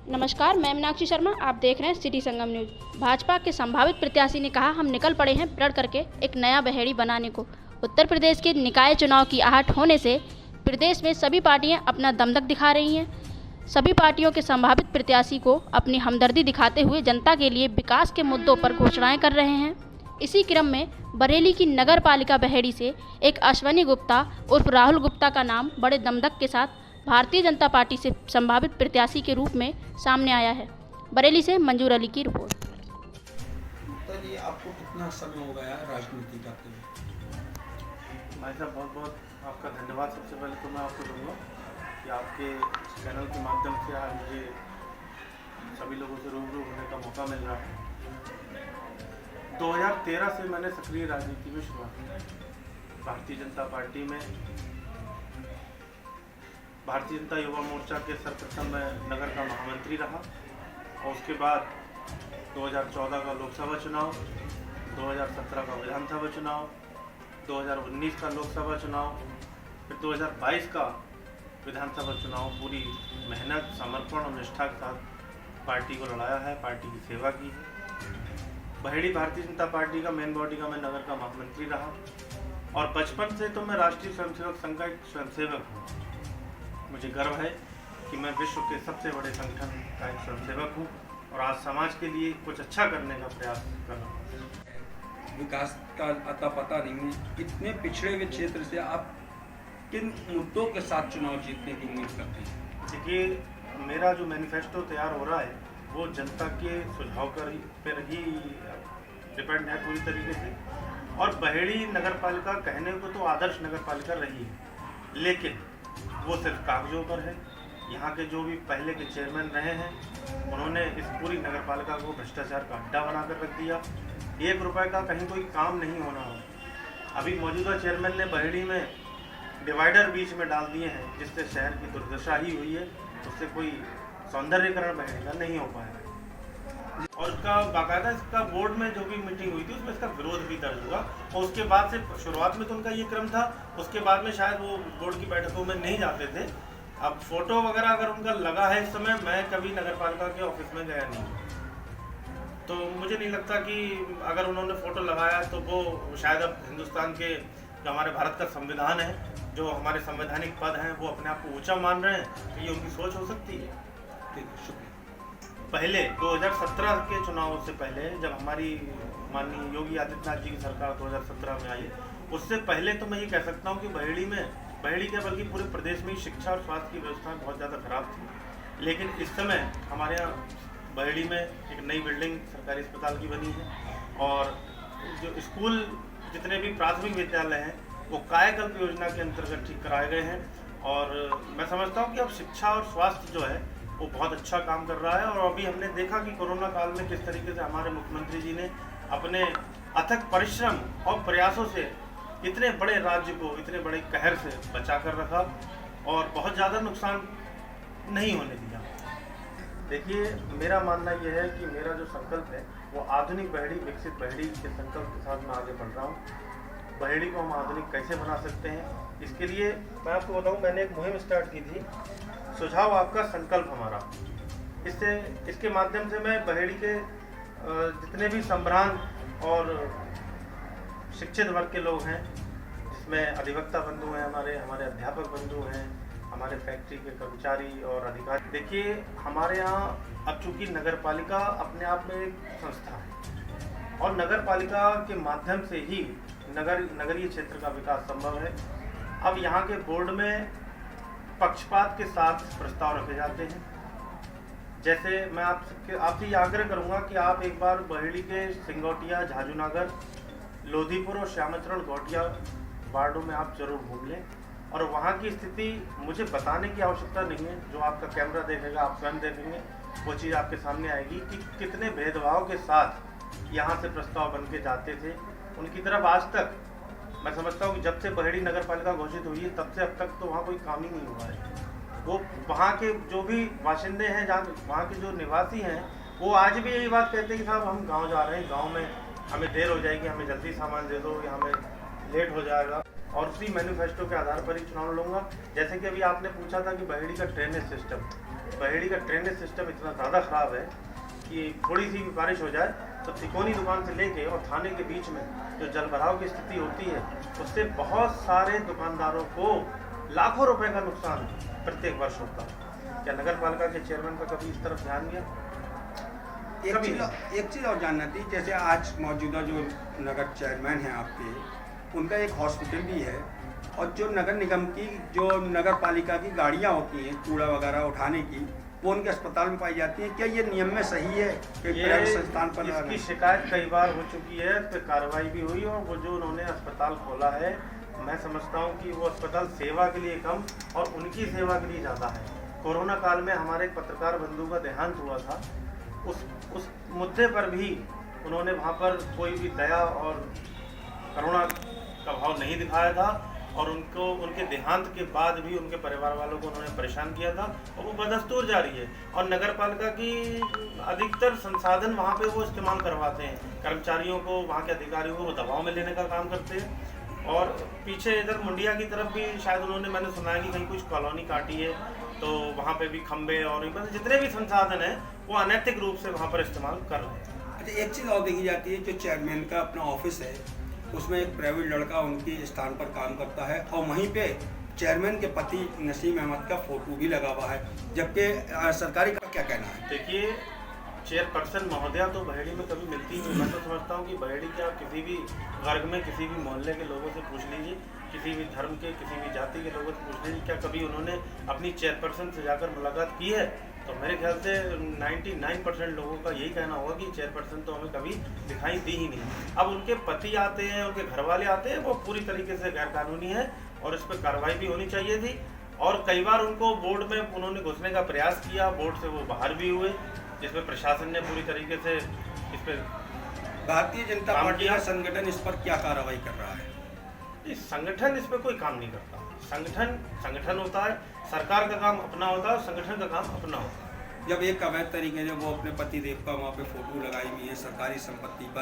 नमस्कार, मैं मीनाक्षी शर्मा। आप देख रहे हैं सिटी संगम न्यूज। भाजपा के संभावित प्रत्याशी ने कहा, हम निकल पड़े हैं प्रण करके एक नया बहेड़ी बनाने को। उत्तर प्रदेश के निकाय चुनाव की आहट होने से प्रदेश में सभी पार्टियां अपना दमदम दिखा रही हैं। सभी पार्टियों के संभावित प्रत्याशी को अपनी हमदर्दी दिखाते हुए जनता के लिए विकास के मुद्दों पर घोषणाएं कर रहे हैं। इसी क्रम में बरेली की नगर पालिका बहेड़ी से एक अश्वनी गुप्ता उर्फ राहुल गुप्ता का नाम बड़े दमदम के साथ भारतीय जनता पार्टी से संभावित प्रत्याशी के रूप में सामने आया है। बरेली से मंजूर अली की रिपोर्ट। गुप्ता जी, आपको कितना समय हो गया राजनीति करते हुए? भाई साहब, बहुत बहुत आपका धन्यवाद। सबसे पहले तो मैं आपको दूंगा कि आपके चैनल के माध्यम से आज मुझे सभी लोगों से रूबरू होने का मौका मिल रहा है। 2013 से मैंने सक्रिय राजनीति में शुरुआत की। भारतीय जनता पार्टी में भारतीय जनता युवा मोर्चा के सर्वप्रथम मैं नगर का महामंत्री रहा और उसके बाद 2014 का लोकसभा चुनाव, 2017 का विधानसभा चुनाव, 2019 का लोकसभा चुनाव, फिर 2022 का विधानसभा चुनाव पूरी मेहनत, समर्पण और निष्ठा के साथ पार्टी को लड़ाया है, पार्टी की सेवा की है। बहेड़ी भारतीय जनता पार्टी का मेन बॉडी का मैं नगर का महामंत्री रहा और बचपन से तो मैं राष्ट्रीय स्वयंसेवक संघ का एक स्वयंसेवक हूँ। मुझे गर्व है कि मैं विश्व के सबसे बड़े संगठन का एक स्वयंसेवक हूँ और आज समाज के लिए कुछ अच्छा करने का प्रयास कर रहा हूँ। विकास का अता पता नहीं है। इतने पिछड़े हुए क्षेत्र से आप किन मुद्दों के साथ चुनाव जीतने की उम्मीद करते हैं? देखिए, मेरा जो मैनिफेस्टो तैयार हो रहा है वो जनता के सुझाव पर ही डिपेंड है पूरी तरीके से। और बहेड़ी नगर पालिका कहने को तो आदर्श नगर पालिका रही है, लेकिन वो सिर्फ कागजों पर है। यहाँ के जो भी पहले के चेयरमैन रहे हैं उन्होंने इस पूरी नगर पालिका को भ्रष्टाचार का अड्डा बनाकर रख दिया। 1 रुपए का कहीं कोई काम नहीं होना हो। अभी मौजूदा चेयरमैन ने बहेड़ी में डिवाइडर बीच में डाल दिए हैं, जिससे शहर की दुर्दशा ही हुई है। उससे कोई सौंदर्यीकरण बहेड़ी का नहीं हो पाया। और उसका बाकायदा इसका बोर्ड में जो भी मीटिंग हुई थी उसमें इसका विरोध भी दर्ज हुआ और उसके बाद से शुरुआत में तो उनका ये क्रम था, उसके बाद में शायद वो बोर्ड की बैठकों में नहीं जाते थे। अब फोटो वगैरह अगर उनका लगा है इस समय, मैं कभी नगर पालिका के ऑफिस में गया नहीं, तो मुझे नहीं लगता कि अगर उन्होंने फोटो लगाया तो वो शायद अब हिंदुस्तान के जो हमारे भारत का संविधान है, जो हमारे संवैधानिक पद हैं, वो अपने आप को ऊंचा मान रहे हैं, तो ये उनकी सोच हो सकती है। ठीक है, शुक्रिया। पहले 2017 के चुनाव से पहले जब हमारी माननीय योगी आदित्यनाथ जी की सरकार 2017 में आई, उससे पहले तो मैं ये कह सकता हूँ कि बहेड़ी क्या बल्कि पूरे प्रदेश में शिक्षा और स्वास्थ्य की व्यवस्था बहुत ज़्यादा खराब थी। लेकिन इस समय हमारे यहाँ बहेड़ी में एक नई बिल्डिंग सरकारी अस्पताल की बनी है और जो स्कूल जितने भी प्राथमिक विद्यालय हैं वो कायाकल्प योजना के अंतर्गत ठीक कराए गए हैं। और मैं समझता हूँ कि अब शिक्षा और स्वास्थ्य जो है वो बहुत अच्छा काम कर रहा है। और अभी हमने देखा कि कोरोना काल में किस तरीके से हमारे मुख्यमंत्री जी ने अपने अथक परिश्रम और प्रयासों से इतने बड़े राज्य को इतने बड़े कहर से बचा कर रखा और बहुत ज़्यादा नुकसान नहीं होने दिया। देखिए, मेरा मानना यह है कि मेरा जो संकल्प है वो आधुनिक बहेड़ी, विकसित बहेड़ी के संकल्प के साथ मैं आगे बढ़ रहा हूँ। बहेड़ी को हम आधुनिक कैसे बना सकते हैं, इसके लिए मैं आपको बताऊँ, मैंने एक मुहिम स्टार्ट की थी, सुझाव आपका संकल्प हमारा। इसके माध्यम से मैं बहेड़ी के जितने भी संभ्रांत और शिक्षित वर्ग के लोग हैं, जिसमें अधिवक्ता बंधु हैं, हमारे अध्यापक बंधु हैं, हमारे फैक्ट्री के कर्मचारी और अधिकारी। देखिए, हमारे यहाँ अब चूंकि नगर पालिका अपने आप में एक संस्था है और नगर पालिका के माध्यम से ही नगरीय क्षेत्र का विकास संभव है। अब यहाँ के बोर्ड में पक्षपात के साथ प्रस्ताव रखे जाते हैं। जैसे मैं आपसे ये आग्रह करूँगा कि आप एक बार बहेड़ी के सिंगोटिया, झाजूनगर, लोधीपुर और श्यामचरण घोटिया वार्डों में आप जरूर घूम लें और वहाँ की स्थिति मुझे बताने की आवश्यकता नहीं है। जो आपका कैमरा देखेगा, आप स्वयं देखेंगे, वो चीज़ आपके सामने आएगी कि कितने भेदभाव के साथ यहाँ से प्रस्ताव बन के जाते थे। उनकी तरफ आज तक मैं समझता हूँ कि जब से बहेड़ी नगर पालिका घोषित हुई है तब से अब तक तो वहाँ कोई काम ही नहीं हुआ है। वो वहाँ के जो भी बाशिंदे हैं, जहाँ वहाँ के जो निवासी हैं, वो आज भी यही बात कहते हैं कि साहब हम गाँव जा रहे हैं, गाँव में हमें देर हो जाएगी, हमें जल्दी सामान दे दो या हमें लेट हो जाएगा। और उसी मैनिफेस्टो के आधार पर ही चुनाव लड़ूंगा। जैसे कि अभी आपने पूछा था कि बहेड़ी का ड्रेनेज सिस्टम, बहेड़ी का ड्रेनेज सिस्टम इतना ज़्यादा ख़राब है कि थोड़ी सी भी बारिश हो जाए तो तिकोनी दुकान से लेके और थाने के बीच में जो जलभराव की स्थिति होती है उससे बहुत सारे दुकानदारों को लाखों रुपए का नुकसान प्रत्येक वर्ष होता है। क्या नगर पालिका के चेयरमैन का कभी इस तरफ ध्यान दिया? एक चीज़ और जानना थी, जैसे आज मौजूदा जो नगर चेयरमैन हैं आपके, उनका एक हॉस्पिटल भी है और जो नगर निगम की जो नगर पालिका की गाड़ियाँ होती हैं कूड़ा वगैरह उठाने की, वो उनके अस्पताल में पाई जाती हैं। क्या ये नियम में सही है कि प्राइवेट संस्थान पर इसकी शिकायत कई बार हो चुकी है, तो कार्रवाई भी हुई और वो जो उन्होंने अस्पताल खोला है, मैं समझता हूँ कि वो अस्पताल सेवा के लिए कम और उनकी सेवा के लिए ज़्यादा है। कोरोना काल में हमारे एक पत्रकार बंधु का देहांत हुआ था, उस मुद्दे पर भी उन्होंने वहाँ पर कोई भी दया और करुणा का भाव नहीं दिखाया था और उनको उनके देहांत के बाद भी उनके परिवार वालों को उन्होंने परेशान किया था और वो बदस्तूर जारी है। और नगर पालिका की अधिकतर संसाधन वहाँ पे वो इस्तेमाल करवाते हैं, कर्मचारियों को, वहाँ के अधिकारियों को वो दबाव में लेने का काम करते हैं। और पीछे इधर मुंडिया की तरफ भी शायद उन्होंने, मैंने सुना है कि कहीं कुछ कॉलोनी काटी है, तो वहाँ पे भी खंबे और जितने भी संसाधन हैं वो अनैतिक रूप से वहाँ पर इस्तेमाल कर रहे हैं। अच्छा, एक चीज़ और देखी जाती है, जो चेयरमैन का अपना ऑफिस है उसमें एक प्राइवेट लड़का उनकी स्थान पर काम करता है और वहीं पे चेयरमैन के पति नसीम अहमद का फोटो भी लगा हुआ है, जबकि सरकारी का क्या कहना है? देखिए, चेयरपर्सन महोदया तो बहेड़ी में कभी मिलती ही नहीं। मैं तो समझता हूँ कि बहेड़ी के आप किसी भी वर्ग में, किसी भी मोहल्ले के लोगों से पूछ लीजिए, किसी भी धर्म के, किसी भी जाति के लोगों से पूछ लीजिए, क्या कभी उन्होंने अपनी चेयरपर्सन से जाकर मुलाकात की है? तो मेरे ख्याल से 99% लोगों का यही कहना होगा कि चेयरपर्सन तो हमें कभी दिखाई दी ही नहीं। अब उनके पति आते हैं, उनके घर वाले आते हैं, वो पूरी तरीके से गैरकानूनी है और इस पर कार्रवाई भी होनी चाहिए थी। और कई बार उनको बोर्ड में उन्होंने घुसने का प्रयास किया, बोर्ड से वो बाहर भी हुए, जिसमें प्रशासन ने पूरी तरीके से इस पर, भारतीय जनता पार्टी का संगठन इस पर क्या कार्रवाई कर रहा है? इस संगठन इस पर कोई काम नहीं करता। संगठन होता है, सरकार का काम अपना होता है और संगठन का काम अपना होता है। जब एक अवैध तरीके से वो अपने पति देव का वहाँ पे फोटो लगाई हुई है सरकारी संपत्ति पर,